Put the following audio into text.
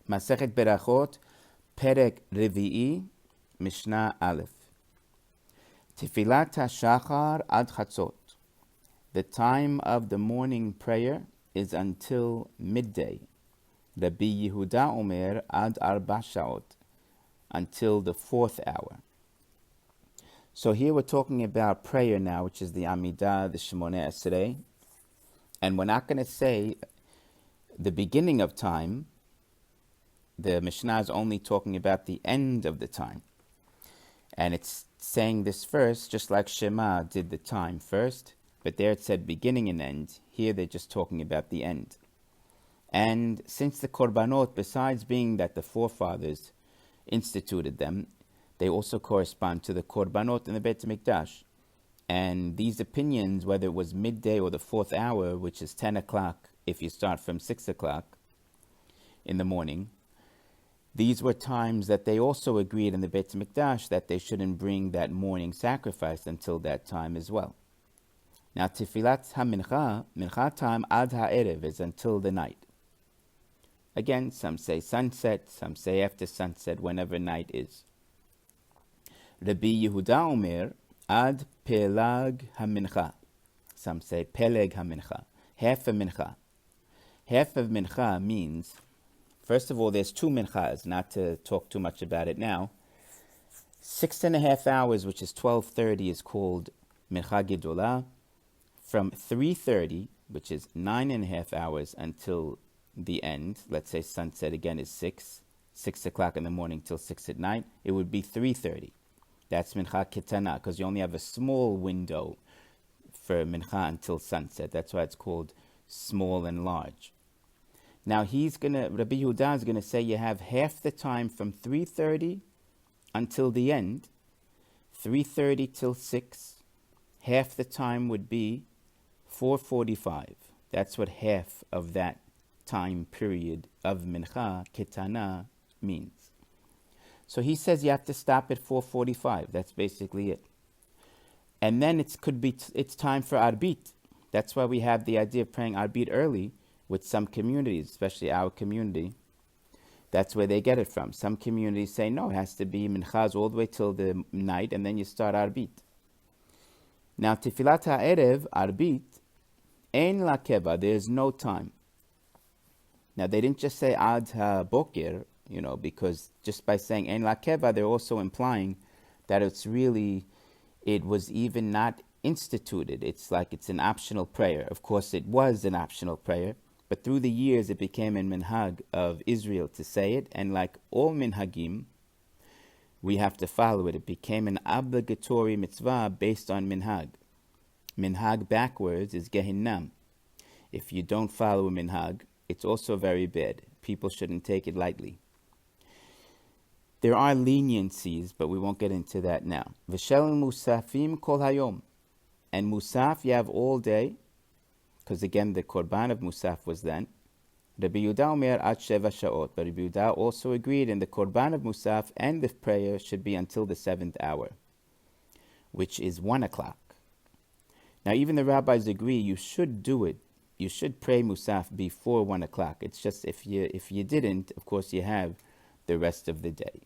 Masechet Berachot, Perek Revi'i, Mishnah Aleph. Tefilat HaShachar ad Chatzot. The time of the morning prayer is until midday. Rabbi Yehuda Omer ad arba shaot, until the fourth hour. So here we're talking about prayer now, which is the Amidah, the Shemoneh Esrei. And we're not going to say the beginning of time. The Mishnah is only talking about the end of the time. And it's saying this first, just like Shema did the time first, but there it said beginning and end. Here they're just talking about the end. And since the Korbanot, besides being that the forefathers instituted them, they also correspond to the Korbanot in the Beit HaMikdash. And these opinions, whether it was midday or the fourth hour, which is 10 o'clock if you start from 6 o'clock in the morning, these were times that they also agreed in the Beit HaMikdash that they shouldn't bring that morning sacrifice until that time as well. Now, Tefilat HaMincha, Mincha time ad ha'erev, is until the night. Again, some say sunset, some say after sunset, whenever night is. Rabbi Yehuda Omer ad pelag HaMincha. Some say peleg HaMincha, half a mincha. Half of mincha means, first of all, there's two minchas, not to talk too much about it now. 6.5 hours, which is 12:30, is called mincha gedolah. From 3:30, which is 9.5 hours until the end, let's say sunset again is 6 o'clock in the morning till 6 at night, it would be 3:30. That's mincha ketana, because you only have a small window for mincha until sunset. That's why it's called small and large. Now Rabbi Yehuda is gonna say you have half the time from 3:30 until the end, 3:30 till 6. Half the time would be 4:45. That's what half of that time period of mincha ketana means. So he says you have to stop at 4:45. That's basically it. And then it's time for arbit. That's why we have the idea of praying arbit early with some communities, especially our community. That's where they get it from. Some communities say, no, it has to be minchas all the way till the night, and then you start arbit. Now, tefilat ha'erev, arbit, ein la keva, there is no time. Now, they didn't just say ad ha'boker, because just by saying ein la keva, they're also implying that it was even not instituted. It's like it's an optional prayer. Of course, it was an optional prayer, but through the years, it became a minhag of Israel to say it, and like all minhagim, we have to follow it. It became an obligatory mitzvah based on minhag. Minhag backwards is Gehinnam. If you don't follow a minhag, it's also very bad. People shouldn't take it lightly. There are leniencies, but we won't get into that now. V'shel musafim kol hayom. And musaf you have all day, because again the korban of musaf was then. Rabbi Yehuda Omer ad sheva shaot. But Rabbi Yehuda also agreed in the korban of musaf and the prayer should be until the 7th hour, which is 1 o'clock. Now even the rabbis agree you should do it. You should pray musaf before 1 o'clock. It's just if you didn't, of course you have the rest of the day.